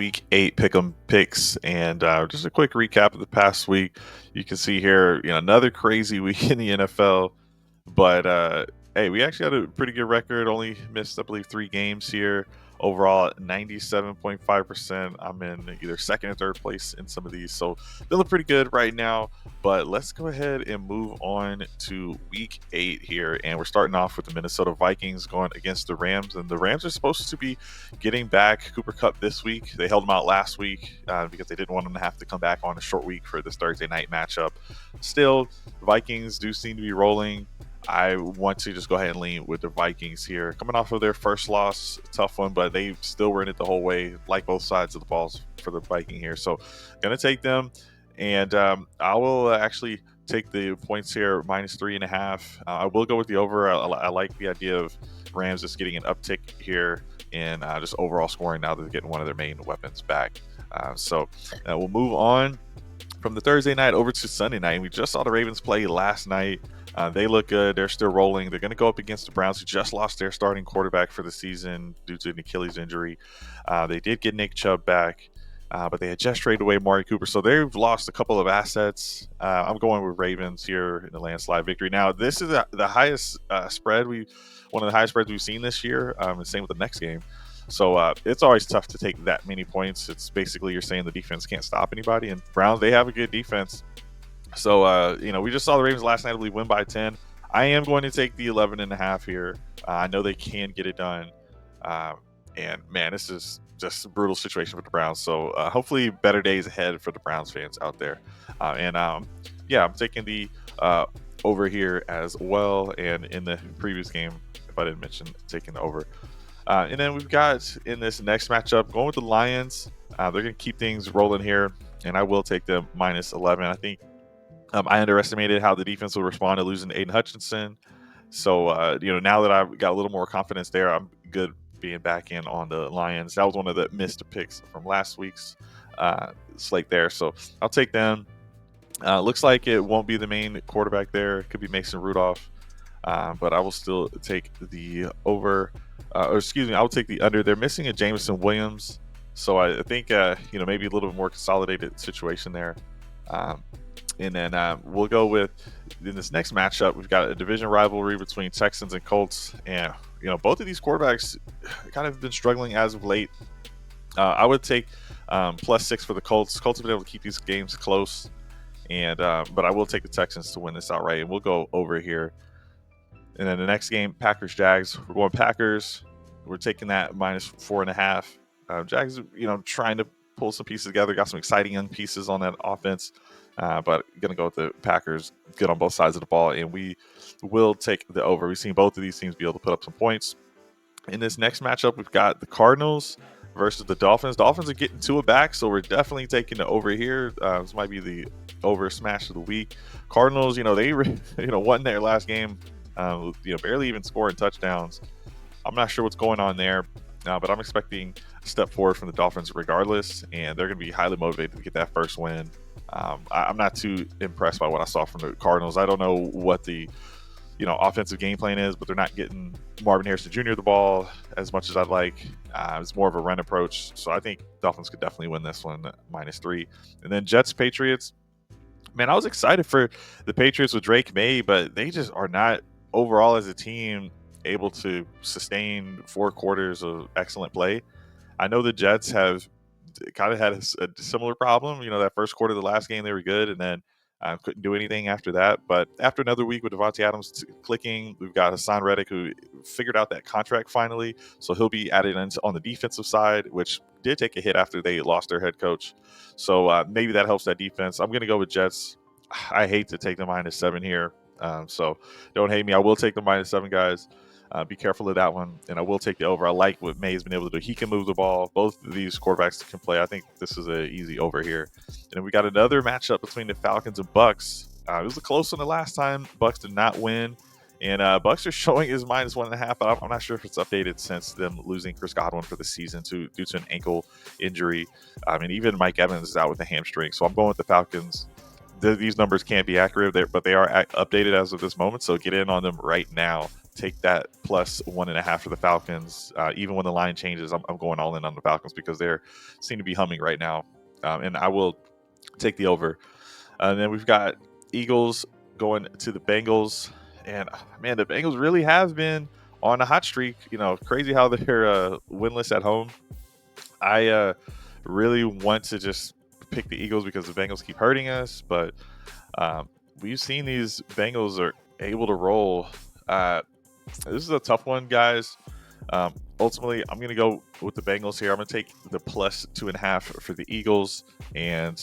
Week 8 Pick'em picks, and just a quick recap of the past week. You can see here, another crazy week in the NFL. But hey, we actually had a pretty good record. Only missed, I believe, 3 games here. Overall, at 97.5%. I'm in either second or third place in some of these, so feeling pretty good right now. But let's go ahead and move on to Week 8 here, and we're starting off with the Minnesota Vikings going against the Rams, and the Rams are supposed to be getting back Cooper Kupp this week. They held him out last week because they didn't want him to have to come back on a short week for this Thursday night matchup. Still, Vikings do seem to be rolling. I want to just go ahead and lean with the Vikings here. Coming off of their first loss, tough one, but they still were in it the whole way, like both sides of the balls for the Viking here. So, going to take them, and I will actually take the points here, -3.5. I will go with the over. I like the idea of Rams just getting an uptick here in just overall scoring now that they're getting one of their main weapons back. So we'll move on from the Thursday night over to Sunday night. We just saw the Ravens play last night. They look good. They're still rolling. They're going to go up against the Browns, who just lost their starting quarterback for the season due to an Achilles injury. They did get Nick Chubb back, but they had just traded away Amari Cooper. So they've lost a couple of assets. I'm going with Ravens here in the landslide victory. Now, this is the highest spread. One of the highest spreads we've seen this year. And same with the next game. So it's always tough to take that many points. It's basically you're saying the defense can't stop anybody. And Browns, they have a good defense. So, we just saw the Ravens last night, I believe, win by 10. I am going to take the 11.5 here. I know they can get it done. And, man, this is just a brutal situation with the Browns. So, hopefully better days ahead for the Browns fans out there. I'm taking the over here as well. And in the previous game, if I didn't mention, taking the over. And then we've got in this next matchup, going with the Lions. They're going to keep things rolling here. And I will take them -11. I think I underestimated how the defense will respond to losing Aiden Hutchinson. So, now that I've got a little more confidence there, I'm good being back in on the Lions. That was one of the missed picks from last week's slate there. So I'll take them. Looks like it won't be the main quarterback there. It could be Mason Rudolph. But I will still take the over. I'll take the under. They're missing a Jameson Williams. So I think, maybe a little bit more consolidated situation there. And then we'll go with, in this next matchup, we've got a division rivalry between Texans and Colts. And, both of these quarterbacks kind of been struggling as of late. I would take +6 for the Colts. Colts have been able to keep these games close. And but I will take the Texans to win this outright. And we'll go over here. And then the next game, Packers-Jags. We're going Packers. We're taking that -4.5. Jags, trying to pull some pieces together. Got some exciting young pieces on that offense. But going to go with the Packers, good on both sides of the ball, and we will take the over. We've seen both of these teams be able to put up some points. In this next matchup, we've got the Cardinals versus the Dolphins. Dolphins are getting to it back, so we're definitely taking the over here. This might be the over smash of the week. Cardinals, they won their last game, barely even scoring touchdowns. I'm not sure what's going on there, but I'm expecting a step forward from the Dolphins regardless, and they're going to be highly motivated to get that first win. I'm not too impressed by what I saw from the Cardinals. I don't know what the offensive game plan is, but they're not getting Marvin Harrison Jr. the ball as much as I'd like. It's more of a run approach, so I think Dolphins could definitely win this one -3. And then Jets-Patriots. Man, I was excited for the Patriots with Drake May, but they just are not overall as a team able to sustain 4 quarters of excellent play. I know the Jets have kind of had a similar problem. That first quarter of the last game, they were good, and then couldn't do anything after that. But after another week with Devontae Adams clicking, we've got Hassan Reddick, who figured out that contract finally. So he'll be added in on the defensive side, which did take a hit after they lost their head coach. So maybe that helps that defense. I'm going to go with Jets. I hate to take the -7 here. So don't hate me. I will take the -7, guys. Be careful of that one. And I will take the over. I like what May's been able to do. He can move the ball. Both of these quarterbacks can play. I think this is an easy over here. And then we got another matchup between the Falcons and Bucks. It was a close one the last time. Bucks did not win. And Bucks are showing is -1.5, but I'm not sure if it's updated since them losing Chris Godwin for the season due to an ankle injury. And even Mike Evans is out with a hamstring. So I'm going with the Falcons. These numbers can't be accurate, but they are updated as of this moment. So get in on them right now. take that plus 1.5 for the Falcons. Even when the line changes, I'm going all in on the Falcons because they seem to be humming right now. And I will take the over. And then we've got Eagles going to the Bengals. And man, the Bengals really have been on a hot streak. Crazy how they're winless at home. I really want to just pick the Eagles because the Bengals keep hurting us, but we've seen these Bengals are able to roll. This is a tough one, guys. Ultimately, I'm going to go with the Bengals here. I'm going to take the plus 2.5 for the Eagles, and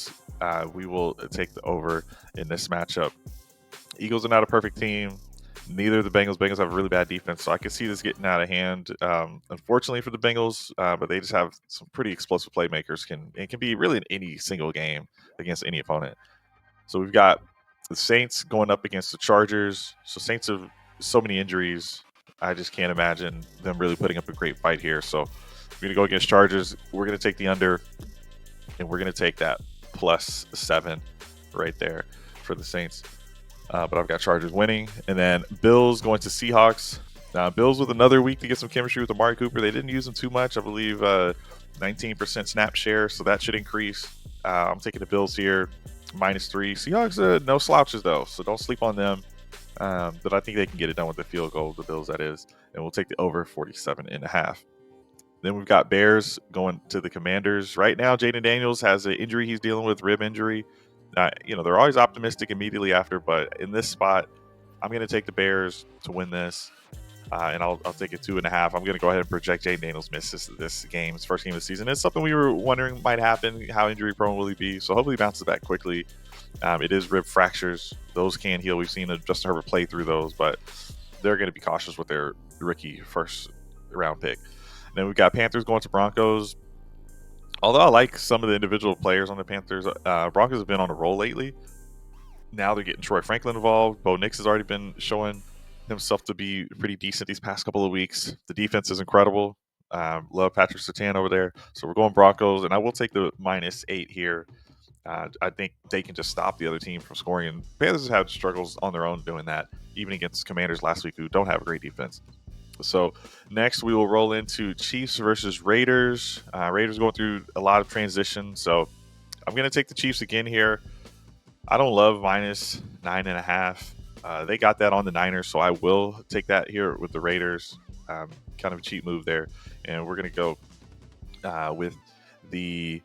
we will take the over in this matchup. Eagles are not a perfect team. Neither of the Bengals. Bengals have a really bad defense, so I can see this getting out of hand. Unfortunately for the Bengals, but they just have some pretty explosive playmakers. It can be really in any single game against any opponent. So we've got the Saints going up against the Chargers. So Saints have so many injuries. I just can't imagine them really putting up a great fight here. So we're going to go against Chargers. We're going to take the under, and we're going to take that plus 7 right there for the Saints. But I've got Chargers winning. And then Bills going to Seahawks. Bills with another week to get some chemistry with Amari Cooper. They didn't use him too much. I believe 19% snap share, so that should increase. I'm taking the Bills here, -3. Seahawks, no slouches, though, so don't sleep on them. But I think they can get it done with the field goal, the Bills, that is. And we'll take the over 47.5. Then we've got Bears going to the Commanders. Right now, Jaden Daniels has an injury he's dealing with, rib injury. They're always optimistic immediately after, but in this spot, I'm going to take the Bears to win this, and I'll take it 2.5. I'm going to go ahead and project Jaden Daniels misses this game, his first game of the season. It's something we were wondering might happen. How injury prone will he be? So hopefully he bounces back quickly. It is rib fractures; those can heal. We've seen Justin Herbert play through those, but they're going to be cautious with their rookie first round pick. And then we've got Panthers going to Broncos. Although I like some of the individual players on the Panthers, Broncos have been on a roll lately. Now they're getting Troy Franklin involved. Bo Nix has already been showing himself to be pretty decent these past couple of weeks. The defense is incredible. Love Patrick Surtain over there. So we're going Broncos, and I will take the -8 here. I think they can just stop the other team from scoring. And Panthers have had struggles on their own doing that, even against Commanders last week, who don't have a great defense. So next we will roll into Chiefs versus Raiders. Raiders going through a lot of transition, so I'm going to take the Chiefs again here. I don't love -9.5. They got that on the Niners, so I will take that here with the Raiders. Kind of a cheap move there, and we're going to go with the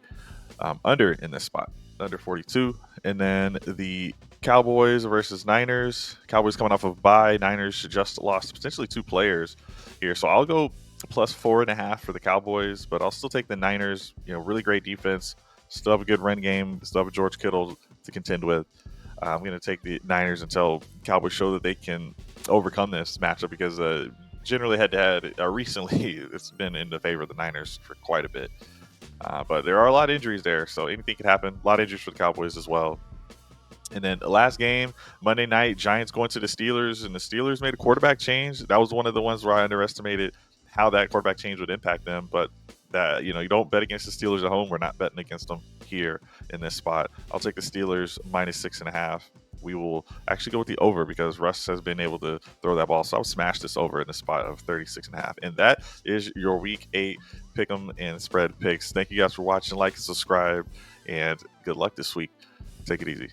under in this spot, under 42, and then the Cowboys versus Niners. Cowboys coming off of bye. Niners just lost potentially 2 players here. So I'll go plus 4.5 for the Cowboys, but I'll still take the Niners. Really great defense. Still have a good run game. Still have a George Kittle to contend with. I'm going to take the Niners until Cowboys show that they can overcome this matchup because generally head-to-head, recently, it's been in the favor of the Niners for quite a bit. But there are a lot of injuries there, so anything could happen. A lot of injuries for the Cowboys as well. And then the last game, Monday night, Giants going to the Steelers, and the Steelers made a quarterback change. That was one of the ones where I underestimated how that quarterback change would impact them. But that you don't bet against the Steelers at home. We're not betting against them here in this spot. I'll take the Steelers -6.5. We will actually go with the over because Russ has been able to throw that ball. So I'll smash this over in the spot of 36.5. And that is your Week 8 Pick'em and Spread picks. Thank you guys for watching. Like and subscribe, and good luck this week. Take it easy.